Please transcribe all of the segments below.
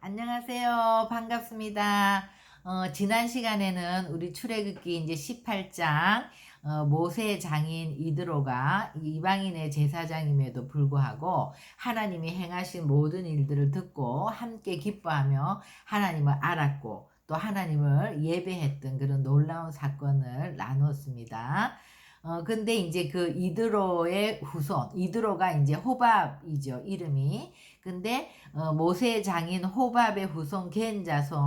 안녕하세요. 반갑습니다. 지난 시간에는 우리 출애굽기 이제 18장 모세 장인 이드로가 이방인의 제사장임에도 불구하고 하나님이 행하신 모든 일들을 듣고 함께 기뻐하며 하나님을 알았고 또 하나님을 예배했던 그런 놀라운 사건을 나눴습니다. 근데 이제 그 이드로의 후손, 이드로가 이제 호밥이죠, 이름이. 근데 모세 장인 호밥의 후손 겐 자손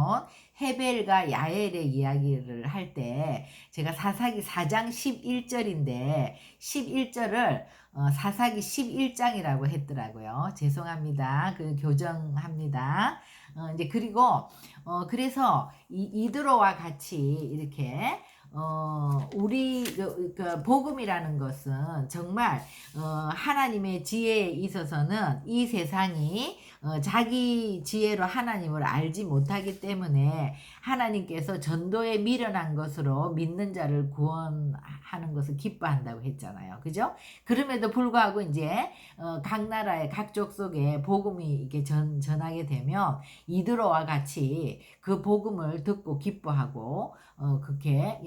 헤벨과 야엘의 이야기를 할 때 제가 사사기 4장 11절인데 11절을 사사기 11장이라고 했더라고요. 죄송합니다. 그 교정합니다. 이제 그리고 그래서 이드로와 같이 이렇게 우리 그 복음이라는 것은 정말 하나님의 지혜에 있어서는 이 세상이 자기 지혜로 하나님을 알지 못하기 때문에 하나님께서 전도에 미련한 것으로 믿는 자를 구원하는 것을 기뻐한다고 했잖아요. 그죠? 그럼에도 불구하고 이제 각 나라의 각 족속에 복음이 이렇게 전하게 되면 이드로와 같이 그 복음을 듣고 기뻐하고 그렇게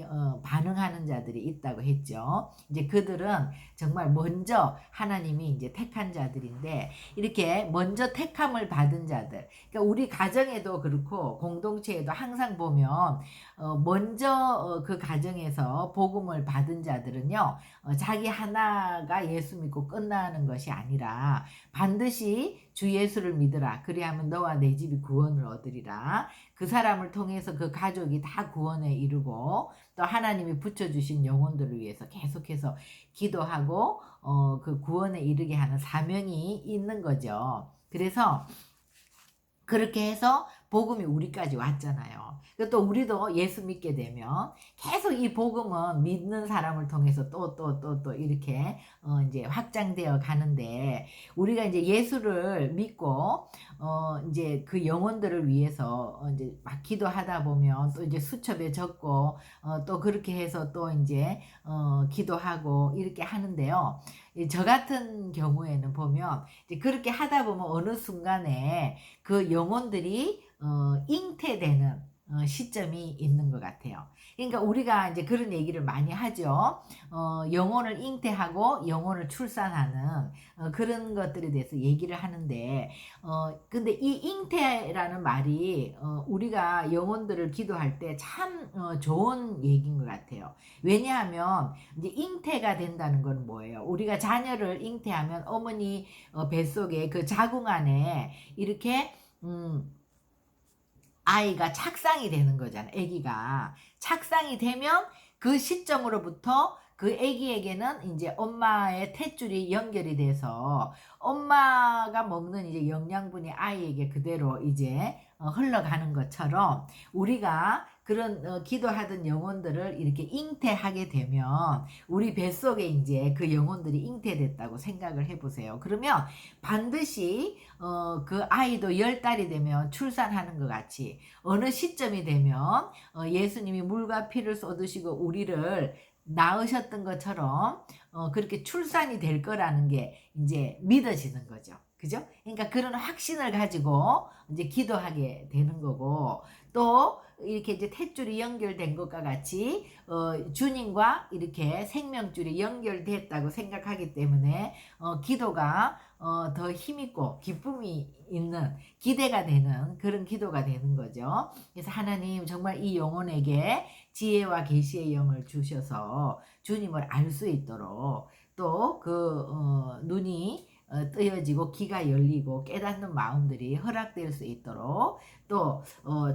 반응하는 자들이 있다고 했죠. 이제 그들은 정말 먼저 하나님이 이제 택한 자들인데 이렇게 먼저 택함을 받은 자들. 그러니까 우리 가정에도 그렇고 공동체에도 항상 보면 먼저 그 가정에서 복음을 받은 자들은요. 자기 하나가 예수 믿고 끝나는 것이 아니라 반드시 주 예수를 믿으라. 그리하면 너와 내 집이 구원을 얻으리라. 그 사람을 통해서 그 가족이 다 구원에 이르고 또 하나님이 붙여주신 영혼들을 위해서 계속해서 기도하고 그 구원에 이르게 하는 사명이 있는 거죠. 그래서 그렇게 해서 복음이 우리까지 왔잖아요. 또 우리도 예수 믿게 되면 계속 이 복음은 믿는 사람을 통해서 또 이렇게 이제 확장되어 가는데 우리가 이제 예수를 믿고 이제 그 영혼들을 위해서 이제 막 기도하다 보면 또 이제 수첩에 적고 또 그렇게 해서 또 이제 기도하고 이렇게 하는데요. 저 같은 경우에는 보면 이제 그렇게 하다 보면 어느 순간에 그 영혼들이 잉태되는 시점이 있는 것 같아요. 그러니까 우리가 이제 그런 얘기를 많이 하죠. 영혼을 잉태하고 영혼을 출산하는 그런 것들에 대해서 얘기를 하는데, 근데 이 잉태라는 말이 우리가 영혼들을 기도할 때 참 좋은 얘기인 것 같아요. 왜냐하면 이제 잉태가 된다는 건 뭐예요? 우리가 자녀를 잉태하면 어머니 뱃속에 그 자궁 안에 이렇게 아이가 착상이 되는 거잖아. 아기가 착상이 되면 그 시점으로부터 그 아기에게는 이제 엄마의 탯줄이 연결이 돼서 엄마가 먹는 이제 영양분이 아이에게 그대로 이제 흘러가는 것처럼 우리가 그런 기도하던 영혼들을 이렇게 잉태하게 되면 우리 뱃속에 이제 그 영혼들이 잉태됐다고 생각을 해보세요. 그러면 반드시 그 아이도 10달이 되면 출산하는 것 같이 어느 시점이 되면 예수님이 물과 피를 쏟으시고 우리를 낳으셨던 것처럼 그렇게 출산이 될 거라는 게 이제 믿어지는 거죠. 그죠? 그러니까 그런 확신을 가지고 이제 기도하게 되는 거고 또 이렇게 이제 탯줄이 연결된 것과 같이 주님과 이렇게 생명줄이 연결됐다고 생각하기 때문에 기도가 더 힘있고 기쁨이 있는 기대가 되는 그런 기도가 되는 거죠. 그래서 하나님 정말 이 영혼에게 지혜와 계시의 영을 주셔서 주님을 알 수 있도록 또 그 눈이 뜨여지고 귀가 열리고 깨닫는 마음들이 허락될 수 있도록 또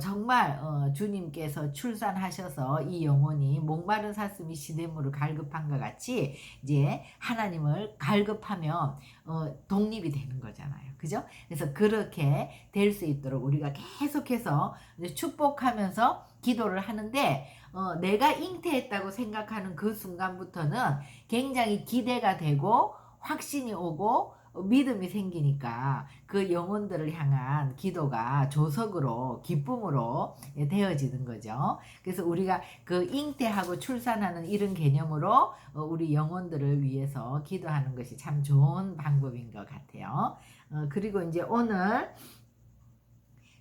정말 주님께서 출산하셔서 이 영혼이 목마른 사슴이 시냇물을 갈급한 것 같이 이제 하나님을 갈급하면 독립이 되는 거잖아요. 그죠? 그래서 그렇게 될 수 있도록 우리가 계속해서 축복하면서 기도를 하는데 내가 잉태했다고 생각하는 그 순간부터는 굉장히 기대가 되고 확신이 오고 믿음이 생기니까 그 영혼들을 향한 기도가 조석으로 기쁨으로 되어지는 거죠. 그래서 우리가 그 잉태하고 출산하는 이런 개념으로 우리 영혼들을 위해서 기도하는 것이 참 좋은 방법인 것 같아요. 그리고 이제 오늘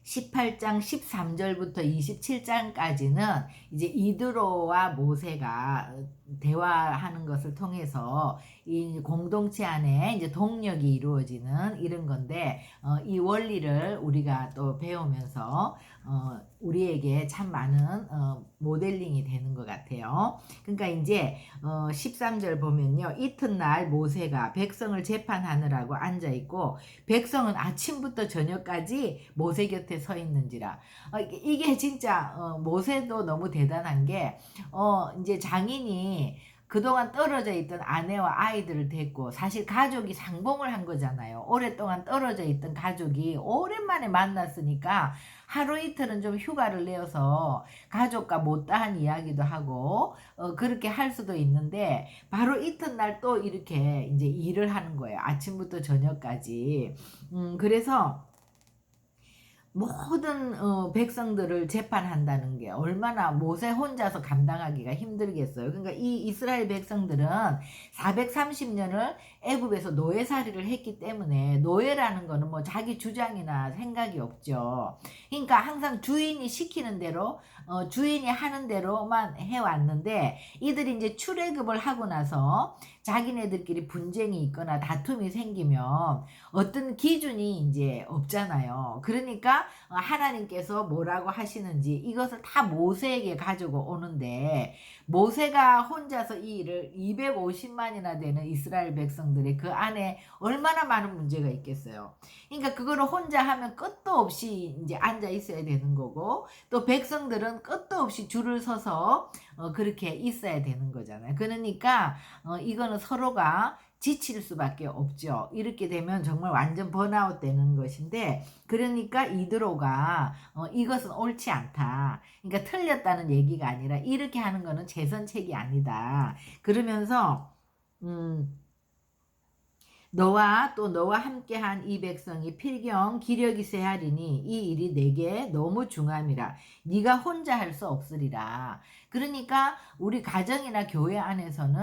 18장 13절부터 27장까지는 이제 이드로와 모세가 대화하는 것을 통해서 이 공동체 안에 이제 동력이 이루어지는 이런 건데, 이 원리를 우리가 또 배우면서 우리에게 참 많은 모델링이 되는 것 같아요. 그러니까 이제 13절 보면요, 이튿날 모세가 백성을 재판하느라고 앉아 있고 백성은 아침부터 저녁까지 모세 곁에 서 있는지라. 이게 진짜 모세도 너무 대단한 게 이제 장인이 그동안 떨어져 있던 아내와 아이들을 데리고, 사실 가족이 상봉을 한 거잖아요. 오랫동안 떨어져 있던 가족이 오랜만에 만났으니까 하루 이틀은 좀 휴가를 내어서 가족과 못다한 이야기도 하고 그렇게 할 수도 있는데, 바로 이튿날 또 이렇게 이제 일을 하는 거예요. 아침부터 저녁까지. 그래서 모든 백성들을 재판한다는 게 얼마나 모세 혼자서 감당하기가 힘들겠어요. 그러니까 이 이스라엘 백성들은 430년을 애굽에서 노예살이를 했기 때문에 노예라는 거는 뭐 자기 주장이나 생각이 없죠. 그러니까 항상 주인이 시키는 대로 주인이 하는 대로만 해왔는데, 이들이 이제 출애굽을 하고 나서 자기네들끼리 분쟁이 있거나 다툼이 생기면 어떤 기준이 이제 없잖아요. 그러니까 하나님께서 뭐라고 하시는지 이것을 다 모세에게 가지고 오는데, 모세가 혼자서 이 일을 250만이나 되는 이스라엘 백성들이 그 안에 얼마나 많은 문제가 있겠어요. 그러니까 그거를 혼자 하면 끝도 없이 이제 앉아 있어야 되는 거고, 또 백성들은 끝도 없이 줄을 서서 그렇게 있어야 되는 거잖아요. 그러니까 이거는 서로가 지칠 수밖에 없죠. 이렇게 되면 정말 완전 번아웃 되는 것인데, 그러니까 이드로가 이것은 옳지 않다, 그러니까 틀렸다는 얘기가 아니라 이렇게 하는 거는 제선책이 아니다 그러면서 너와 또 너와 함께한 이 백성이 필경 기력이 쇠하리니 이 일이 내게 너무 중함이라. 네가 혼자 할 수 없으리라. 그러니까 우리 가정이나 교회 안에서는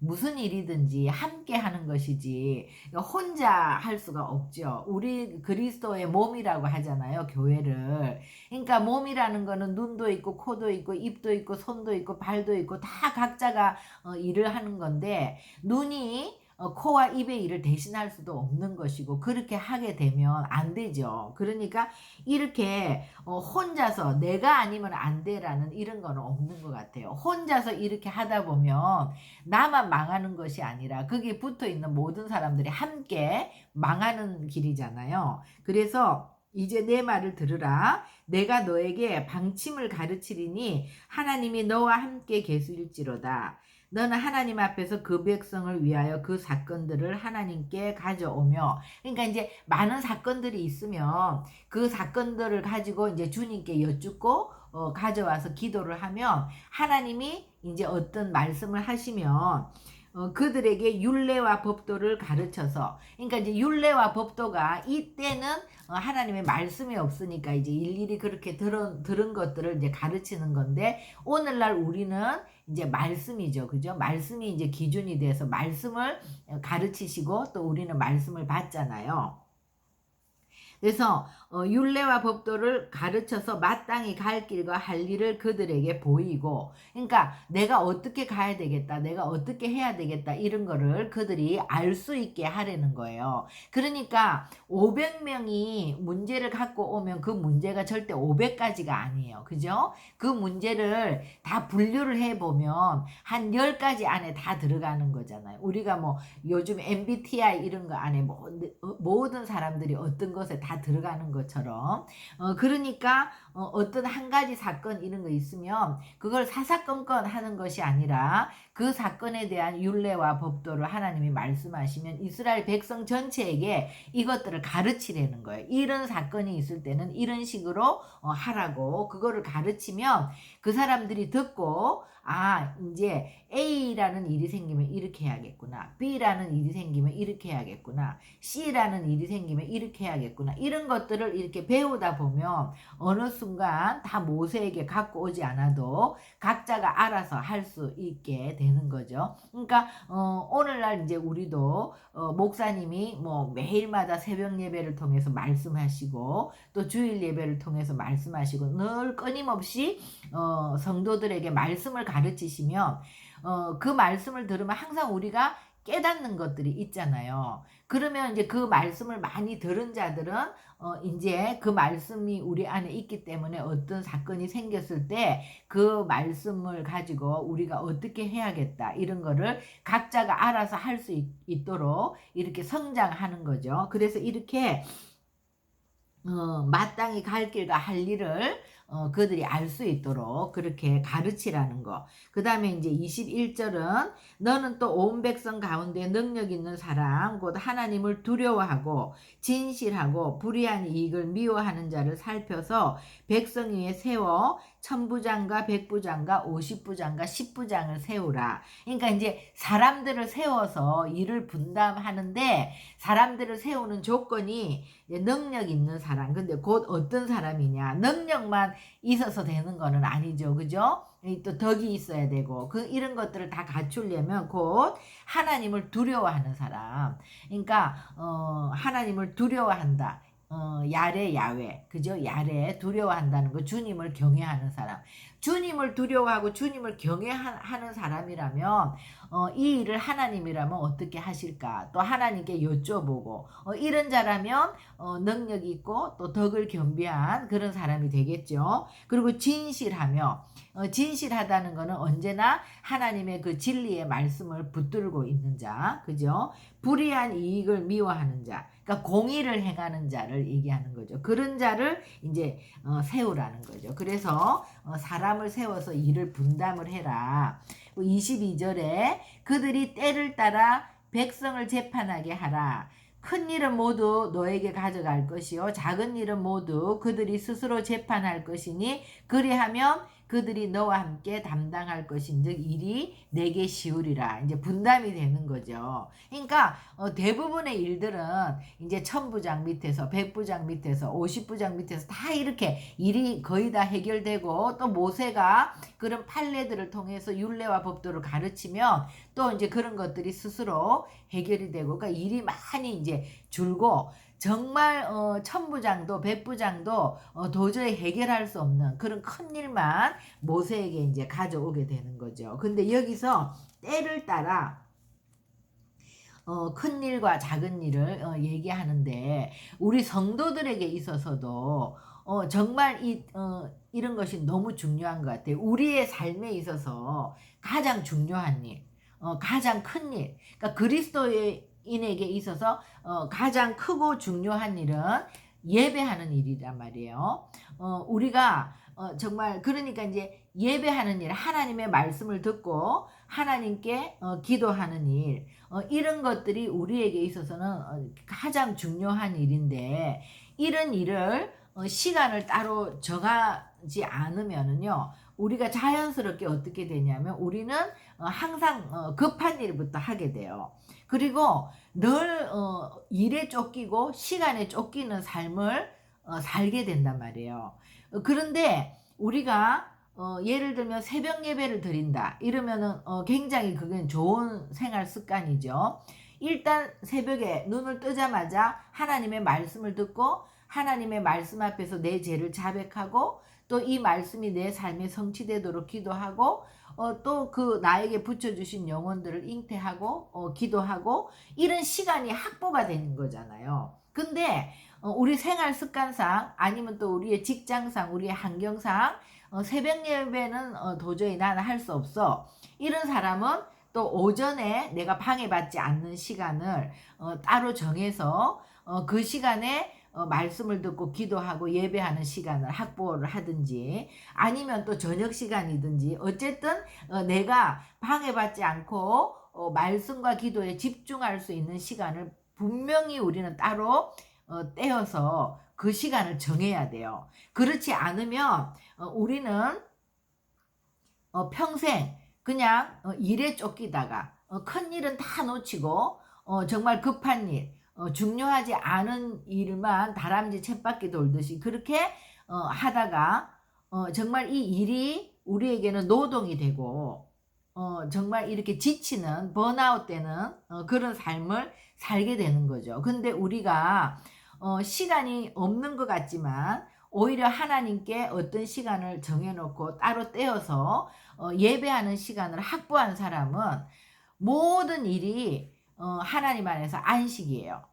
무슨 일이든지 함께 하는 것이지 혼자 할 수가 없죠. 우리 그리스도의 몸이라고 하잖아요, 교회를. 그러니까 몸이라는 거는 눈도 있고 코도 있고 입도 있고 손도 있고 발도 있고 다 각자가 일을 하는 건데, 눈이 코와 입의 일을 대신할 수도 없는 것이고 그렇게 하게 되면 안 되죠. 그러니까 이렇게 혼자서 내가 아니면 안 돼라는 이런 거는 없는 것 같아요. 혼자서 이렇게 하다 보면 나만 망하는 것이 아니라 거기에 붙어 있는 모든 사람들이 함께 망하는 길이잖아요. 그래서 이제 내 말을 들으라. 내가 너에게 방침을 가르치리니 하나님이 너와 함께 계실지로다. 너는 하나님 앞에서 그 백성을 위하여 그 사건들을 하나님께 가져오며, 그러니까 이제 많은 사건들이 있으면 그 사건들을 가지고 이제 주님께 여쭙고 가져와서 기도를 하면 하나님이 이제 어떤 말씀을 하시면 그들에게 율례와 법도를 가르쳐서, 그러니까 이제 율례와 법도가 이때는 하나님의 말씀이 없으니까 이제 일일이 그렇게 들은 것들을 이제 가르치는 건데, 오늘날 우리는 이제 말씀이죠. 그죠? 말씀이 이제 기준이 돼서 말씀을 가르치시고 또 우리는 말씀을 받잖아요. 그래서 율례와 법도를 가르쳐서 마땅히 갈 길과 할 일을 그들에게 보이고, 그러니까 내가 어떻게 가야 되겠다, 내가 어떻게 해야 되겠다, 이런 거를 그들이 알 수 있게 하려는 거예요. 그러니까 500명이 문제를 갖고 오면 그 문제가 절대 500가지가 아니에요. 그죠? 그 문제를 다 분류를 해보면 한 10가지 안에 다 들어가는 거잖아요. 우리가 뭐 요즘 MBTI 이런 거 안에 모든 사람들이 어떤 것에 다 들어가는 것처럼, 그러니까 어떤 한 가지 사건 이런 거 있으면 그걸 사사건건 하는 것이 아니라 그 사건에 대한 율례와 법도를 하나님이 말씀하시면 이스라엘 백성 전체에게 이것들을 가르치려는 거예요. 이런 사건이 있을 때는 이런 식으로 하라고 그거를 가르치면 그 사람들이 듣고, 아, 이제 A라는 일이 생기면 이렇게 해야겠구나, B라는 일이 생기면 이렇게 해야겠구나, C라는 일이 생기면 이렇게 해야겠구나, 이런 것들을 이렇게 배우다 보면 어느 순간 다 모세에게 갖고 오지 않아도 각자가 알아서 할 수 있게 되는 거죠. 그러니까 오늘날 이제 우리도 목사님이 뭐 매일마다 새벽 예배를 통해서 말씀하시고 또 주일 예배를 통해서 말씀하시고 늘 끊임없이 성도들에게 말씀을 가르치시면 그 말씀을 들으면 항상 우리가 깨닫는 것들이 있잖아요. 그러면 이제 그 말씀을 많이 들은 자들은 이제 그 말씀이 우리 안에 있기 때문에 어떤 사건이 생겼을 때 그 말씀을 가지고 우리가 어떻게 해야겠다 이런 거를 각자가 알아서 할 수 있도록 이렇게 성장하는 거죠. 그래서 이렇게 마땅히 갈 길과 할 일을 그들이 알 수 있도록 그렇게 가르치라는 거. 그 다음에 이제 21절은 너는 또 온 백성 가운데 능력 있는 사람 곧 하나님을 두려워하고 진실하고 불의한 이익을 미워하는 자를 살펴서 백성 위에 세워 천부장과 백부장과 50부장과 10부장을 세우라. 그러니까 이제 사람들을 세워서 일을 분담하는데 사람들을 세우는 조건이 능력 있는 사람. 근데 곧 어떤 사람이냐? 능력만 있어서 되는 거는 아니죠. 그죠? 또 덕이 있어야 되고 이런 것들을 다 갖추려면 곧 하나님을 두려워하는 사람. 그러니까 하나님을 두려워한다. 야레 야외 그죠? 야레 두려워한다는 거 주님을 경외하는 사람. 주님을 두려워하고 주님을 경외하는 사람이라면 이 일을 하나님이라면 어떻게 하실까? 또 하나님께 여쭤보고 이런 자라면 능력이 있고 또 덕을 겸비한 그런 사람이 되겠죠. 그리고 진실하며 진실하다는 것은 언제나 하나님의 그 진리의 말씀을 붙들고 있는 자, 그죠? 불의한 이익을 미워하는 자, 그러니까 공의를 행하는 자를 얘기하는 거죠. 그런 자를 이제 세우라는 거죠. 그래서 사람을 세워서 일을 분담을 해라. 22절에 그들이 때를 따라 백성을 재판하게 하라. 큰 일은 모두 너에게 가져갈 것이요 작은 일은 모두 그들이 스스로 재판할 것이니 그리하면 그들이 너와 함께 담당할 것인즉 일이 내게 쉬우리라. 이제 분담이 되는 거죠. 그러니까 대부분의 일들은 이제 천부장 밑에서 백부장 밑에서 50부장 밑에서 다 이렇게 일이 거의 다 해결되고 또 모세가 그런 판례들을 통해서 율례와 법도를 가르치면 또 이제 그런 것들이 스스로 해결이 되고 그러니까 일이 많이 이제 줄고 정말 천부장도 백부장도 도저히 해결할 수 없는 그런 큰 일만 모세에게 이제 가져오게 되는 거죠. 근데 여기서 때를 따라 큰 일과 작은 일을 얘기하는데 우리 성도들에게 있어서도 정말 이런 것이 너무 중요한 것 같아요. 우리의 삶에 있어서 가장 중요한 일, 가장 큰 일, 그러니까 그리스도인에게 있어서 가장 크고 중요한 일은 예배하는 일이란 말이에요. 우리가 정말 그러니까 이제 예배하는 일, 하나님의 말씀을 듣고 하나님께 기도하는 일, 이런 것들이 우리에게 있어서는 가장 중요한 일인데 이런 일을 시간을 따로 정하지 않으면은요 우리가 자연스럽게 어떻게 되냐면 우리는 항상 급한 일부터 하게 돼요. 그리고 늘 일에 쫓기고 시간에 쫓기는 삶을 살게 된단 말이에요. 그런데 우리가 예를 들면 새벽 예배를 드린다 이러면은 굉장히 그건 좋은 생활 습관이죠. 일단 새벽에 눈을 뜨자마자 하나님의 말씀을 듣고 하나님의 말씀 앞에서 내 죄를 자백하고 또 이 말씀이 내 삶에 성취되도록 기도하고 또 그 나에게 붙여주신 영혼들을 잉태하고 기도하고 이런 시간이 확보가 되는 거잖아요. 근데 우리 생활 습관상 아니면 또 우리의 직장상 우리의 환경상 새벽 예배는 도저히 나는 할 수 없어. 이런 사람은 또 오전에 내가 방해받지 않는 시간을 따로 정해서 그 시간에 말씀을 듣고 기도하고 예배하는 시간을 확보를 하든지 아니면 또 저녁 시간이든지 어쨌든 내가 방해받지 않고 말씀과 기도에 집중할 수 있는 시간을 분명히 우리는 따로 떼어서 그 시간을 정해야 돼요. 그렇지 않으면 우리는 평생 그냥 일에 쫓기다가 큰 일은 다 놓치고 정말 급한 일 중요하지 않은 일만 다람쥐 쳇바퀴 돌듯이 그렇게 하다가 정말 이 일이 우리에게는 노동이 되고 정말 이렇게 지치는 번아웃 되는 그런 삶을 살게 되는 거죠. 근데 우리가 시간이 없는 것 같지만 오히려 하나님께 어떤 시간을 정해 놓고 따로 떼어서 예배하는 시간을 확보한 사람은 모든 일이 하나님 안에서 안식이에요.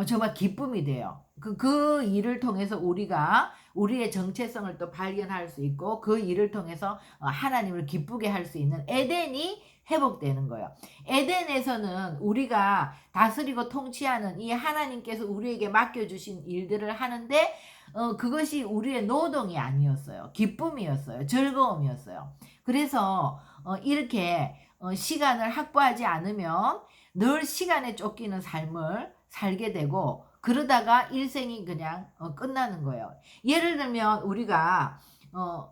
정말 기쁨이 돼요. 그 일을 통해서 우리가 우리의 정체성을 또 발견할 수 있고 그 일을 통해서 하나님을 기쁘게 할 수 있는 에덴이 회복되는 거예요. 에덴에서는 우리가 다스리고 통치하는 이 하나님께서 우리에게 맡겨주신 일들을 하는데 그것이 우리의 노동이 아니었어요. 기쁨이었어요. 즐거움이었어요. 그래서 이렇게 시간을 확보하지 않으면 늘 시간에 쫓기는 삶을 살게 되고 그러다가 일생이 그냥 끝나는 거예요. 예를 들면 우리가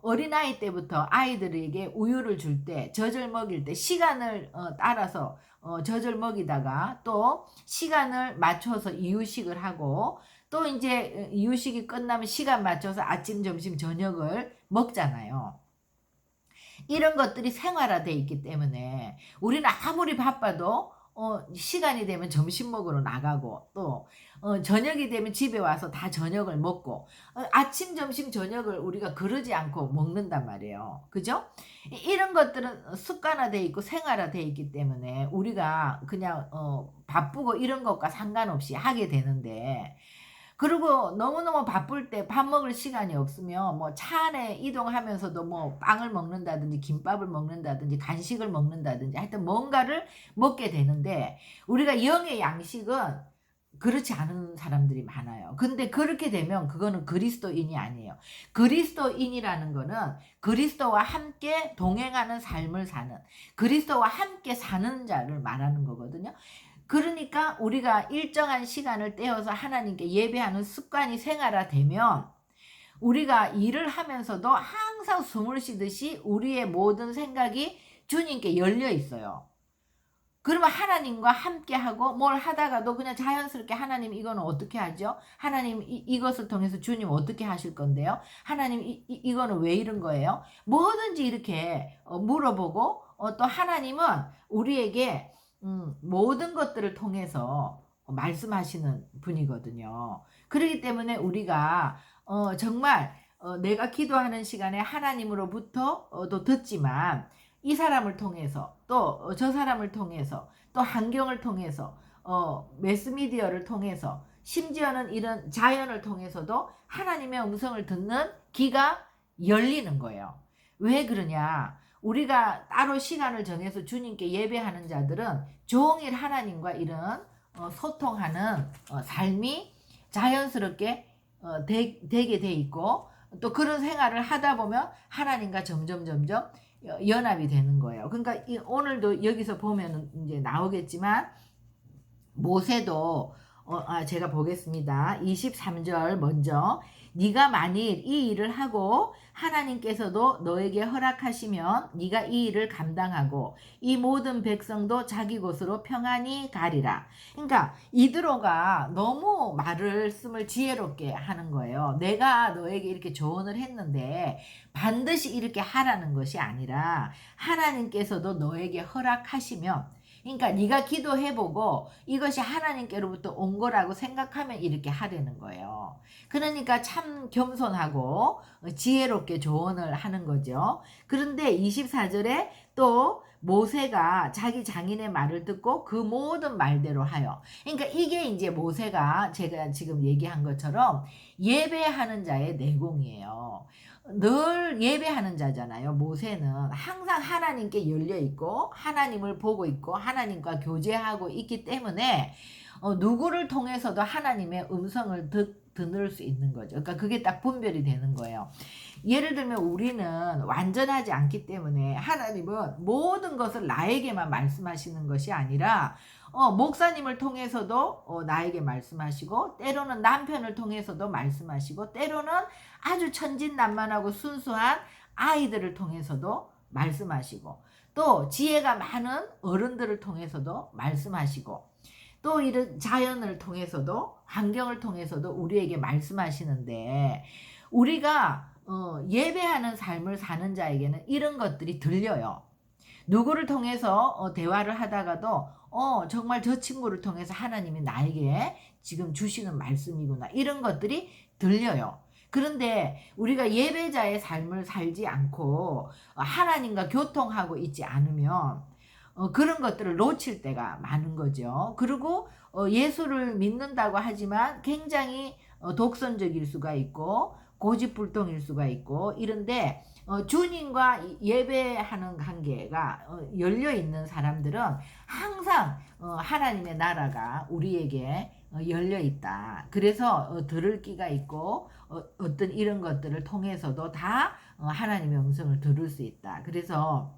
어린아이 때부터 아이들에게 우유를 줄 때 젖을 먹일 때 시간을 따라서 젖을 먹이다가 또 시간을 맞춰서 이유식을 하고 또 이제 이유식이 끝나면 시간 맞춰서 아침, 점심, 저녁을 먹잖아요. 이런 것들이 생활화돼 있기 때문에 우리는 아무리 바빠도 시간이 되면 점심 먹으러 나가고 또 저녁이 되면 집에 와서 다 저녁을 먹고 아침, 점심, 저녁을 우리가 그러지 않고 먹는단 말이에요. 그죠? 이런 것들은 습관화돼 있고 생활화돼 있기 때문에 우리가 그냥 바쁘고 이런 것과 상관없이 하게 되는데 그리고 너무너무 바쁠 때 밥 먹을 시간이 없으면 뭐 차 안에 이동하면서도 뭐 빵을 먹는다든지 김밥을 먹는다든지 간식을 먹는다든지 하여튼 뭔가를 먹게 되는데 우리가 영의 양식은 그렇지 않은 사람들이 많아요. 근데 그렇게 되면 그거는 그리스도인이 아니에요. 그리스도인이라는 거는 그리스도와 함께 동행하는 삶을 사는 그리스도와 함께 사는 자를 말하는 거거든요. 그러니까 우리가 일정한 시간을 떼어서 하나님께 예배하는 습관이 생활화되면 우리가 일을 하면서도 항상 숨을 쉬듯이 우리의 모든 생각이 주님께 열려 있어요. 그러면 하나님과 함께 하고 뭘 하다가도 그냥 자연스럽게 하나님 이거는 어떻게 하죠? 하나님 이것을 통해서 주님 어떻게 하실 건데요? 하나님 이거는 왜 이런 거예요? 뭐든지 이렇게 물어보고 또 하나님은 우리에게 모든 것들을 통해서 말씀하시는 분이거든요. 그렇기 때문에 우리가 정말 내가 기도하는 시간에 하나님으로부터 또 듣지만 이 사람을 통해서 또 저 사람을 통해서 또 환경을 통해서 매스미디어를 통해서 심지어는 이런 자연을 통해서도 하나님의 음성을 듣는 귀가 열리는 거예요. 왜 그러냐? 우리가 따로 시간을 정해서 주님께 예배하는 자들은 종일 하나님과 이런 소통하는 삶이 자연스럽게 되게 돼 있고 또 그런 생활을 하다 보면 하나님과 점점 연합이 되는 거예요. 그러니까 오늘도 여기서 보면 이제 나오겠지만 모세도 제가 보겠습니다. 23절 먼저 네가 만일 이 일을 하고 하나님께서도 너에게 허락하시면 네가 이 일을 감당하고 이 모든 백성도 자기 곳으로 평안히 가리라. 그러니까 이드로가 너무 말씀을 지혜롭게 하는 거예요. 내가 너에게 이렇게 조언을 했는데 반드시 이렇게 하라는 것이 아니라 하나님께서도 너에게 허락하시면 그러니까 네가 기도해보고 이것이 하나님께로부터 온 거라고 생각하면 이렇게 하려는 거예요. 그러니까 참 겸손하고 지혜롭게 조언을 하는 거죠. 그런데 24절에 또 모세가 자기 장인의 말을 듣고 그 모든 말대로 하여. 그러니까 이게 이제 모세가 제가 지금 얘기한 것처럼 예배하는 자의 내공이에요. 늘 예배하는 자잖아요. 모세는 항상 하나님께 열려 있고 하나님을 보고 있고 하나님과 교제하고 있기 때문에 누구를 통해서도 하나님의 음성을 들을 수 있는 거죠. 그러니까 그게 딱 분별이 되는 거예요. 예를 들면 우리는 완전하지 않기 때문에 하나님은 모든 것을 나에게만 말씀하시는 것이 아니라 목사님을 통해서도 나에게 말씀하시고 때로는 남편을 통해서도 말씀하시고 때로는 아주 천진난만하고 순수한 아이들을 통해서도 말씀하시고 또 지혜가 많은 어른들을 통해서도 말씀하시고 또 이런 자연을 통해서도 환경을 통해서도 우리에게 말씀하시는데 우리가 예배하는 삶을 사는 자에게는 이런 것들이 들려요. 누구를 통해서 대화를 하다가도 정말 저 친구를 통해서 하나님이 나에게 지금 주시는 말씀이구나, 이런 것들이 들려요. 그런데 우리가 예배자의 삶을 살지 않고 하나님과 교통하고 있지 않으면 그런 것들을 놓칠 때가 많은 거죠. 그리고 예수를 믿는다고 하지만 굉장히 독선적일 수가 있고 고집불통일 수가 있고 이런데, 주님과 예배하는 관계가 열려 있는 사람들은 항상 하나님의 나라가 우리에게 열려 있다. 그래서 들을 귀가 있고 어떤 이런 것들을 통해서도 다 하나님의 음성을 들을 수 있다. 그래서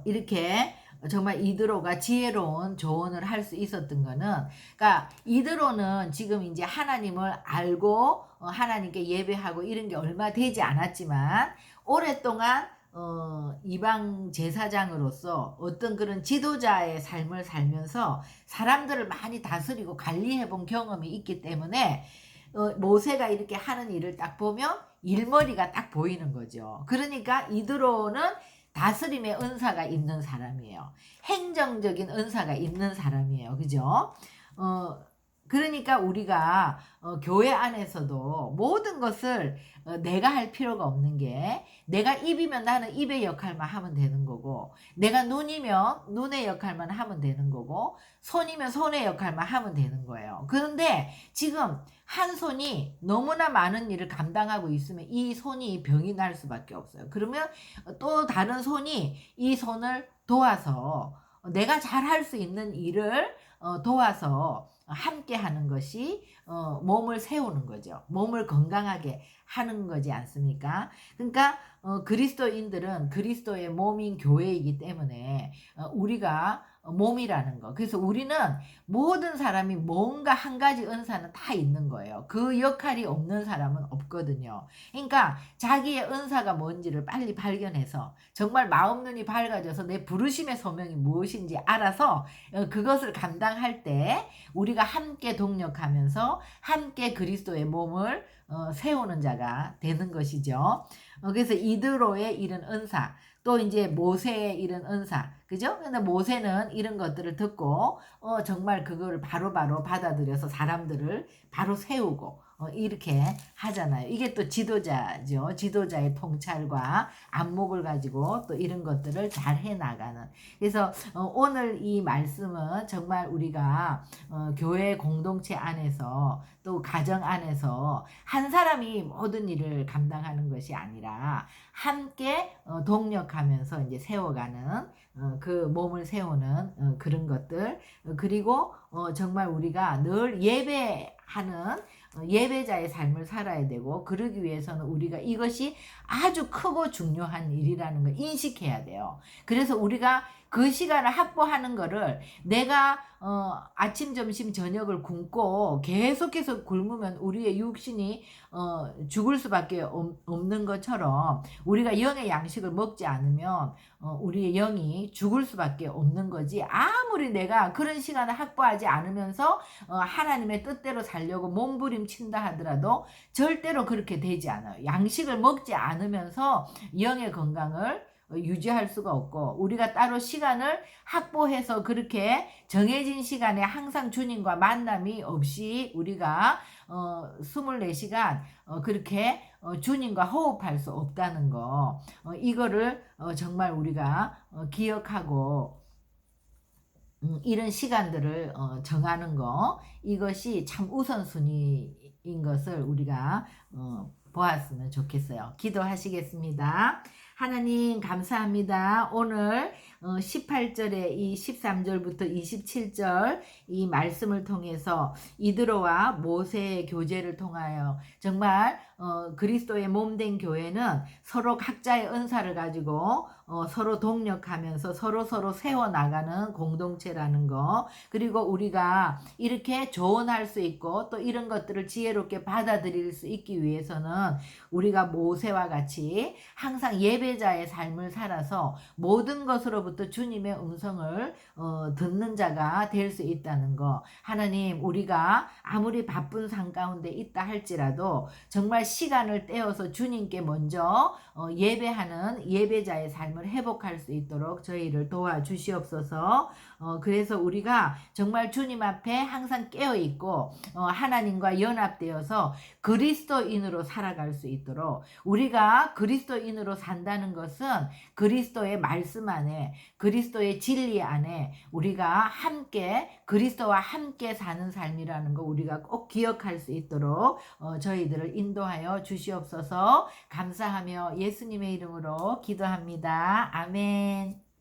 이렇게 정말 이드로가 지혜로운 조언을 할 수 있었던 거는, 그러니까 이드로는 지금 이제 하나님을 알고 하나님께 예배하고 이런 게 얼마 되지 않았지만 오랫동안 이방 제사장으로서 어떤 그런 지도자의 삶을 살면서 사람들을 많이 다스리고 관리해 본 경험이 있기 때문에 모세가 이렇게 하는 일을 딱 보면 일머리가 딱 보이는 거죠. 그러니까 이드로는 다스림의 은사가 있는 사람이에요. 행정적인 은사가 있는 사람이에요. 그죠? 그러니까 우리가 교회 안에서도 모든 것을 내가 할 필요가 없는 게, 내가 입이면 나는 입의 역할만 하면 되는 거고, 내가 눈이면 눈의 역할만 하면 되는 거고, 손이면 손의 역할만 하면 되는 거예요. 그런데 지금 한 손이 너무나 많은 일을 감당하고 있으면 이 손이 병이 날 수밖에 없어요. 그러면 또 다른 손이 이 손을 도와서 내가 잘 할 수 있는 일을 도와서 함께 하는 것이 몸을 세우는 거죠. 몸을 건강하게 하는 거지 않습니까? 그러니까 그리스도인들은 그리스도의 몸인 교회이기 때문에 우리가 몸이라는 거. 그래서 우리는 모든 사람이 뭔가 한 가지 은사는 다 있는 거예요. 그 역할이 없는 사람은 없거든요. 그러니까 자기의 은사가 뭔지를 빨리 발견해서 정말 마음 눈이 밝아져서 내 부르심의 소명이 무엇인지 알아서 그것을 감당할 때 우리가 함께 동력하면서 함께 그리스도의 몸을 세우는 자가 되는 것이죠. 그래서 이드로의 이런 은사, 또 이제 모세의 이런 은사, 그죠? 근데 모세는 이런 것들을 듣고 정말 그거를 바로바로 받아들여서 사람들을 바로 세우고 이렇게 하잖아요. 이게 또 지도자죠. 지도자의 통찰과 안목을 가지고 또 이런 것들을 잘 해나가는. 그래서 오늘 이 말씀은 정말 우리가 교회 공동체 안에서 또 가정 안에서 한 사람이 모든 일을 감당하는 것이 아니라 함께 동력하면서 이제 세워가는 그 몸을 세우는 그런 것들, 그리고 정말 우리가 늘 예배하는 예배자의 삶을 살아야 되고, 그러기 위해서는 우리가 이것이 아주 크고 중요한 일이라는 걸 인식해야 돼요. 그래서 우리가 그 시간을 확보하는 거를 내가 아침 점심 저녁을 굶고 계속해서 굶으면 우리의 육신이 죽을 수밖에 없는 것처럼, 우리가 영의 양식을 먹지 않으면 우리의 영이 죽을 수밖에 없는 거지. 아무리 내가 그런 시간을 확보하지 않으면서 하나님의 뜻대로 살려고 몸부림친다 하더라도 절대로 그렇게 되지 않아요. 양식을 먹지 않으면서 영의 건강을 유지할 수가 없고, 우리가 따로 시간을 확보해서 그렇게 정해진 시간에 항상 주님과 만남이 없이 우리가 24시간 그렇게 주님과 호흡할 수 없다는 거, 이거를 정말 우리가 기억하고 이런 시간들을 정하는 거, 이것이 참 우선순위인 것을 우리가 보았으면 좋겠어요. 기도하시겠습니다. 하나님 감사합니다. 오늘 18절에 이 13절부터 27절 이 말씀을 통해서 이드로와 모세의 교제를 통하여 정말 그리스도의 몸된 교회는 서로 각자의 은사를 가지고 서로 동력하면서 서로 세워나가는 공동체라는 거, 그리고 우리가 이렇게 조언할 수 있고 또 이런 것들을 지혜롭게 받아들일 수 있기 위해서는 우리가 모세와 같이 항상 예배자의 삶을 살아서 모든 것으로부터 주님의 음성을 듣는 자가 될 수 있다는 거. 하나님, 우리가 아무리 바쁜 삶 가운데 있다 할지라도 정말 시간을 떼어서 주님께 먼저 예배하는 예배자의 삶을 마음을 회복할 수 있도록 저희를 도와주시옵소서. 그래서 우리가 정말 주님 앞에 항상 깨어 있고 하나님과 연합되어서 그리스도인으로 살아갈 수 있도록, 우리가 그리스도인으로 산다는 것은 그리스도의 말씀 안에, 그리스도의 진리 안에 우리가 함께 그리스도와 함께 사는 삶이라는 거 우리가 꼭 기억할 수 있도록 저희들을 인도하여 주시옵소서. 감사하며 예수님의 이름으로 기도합니다. 아멘.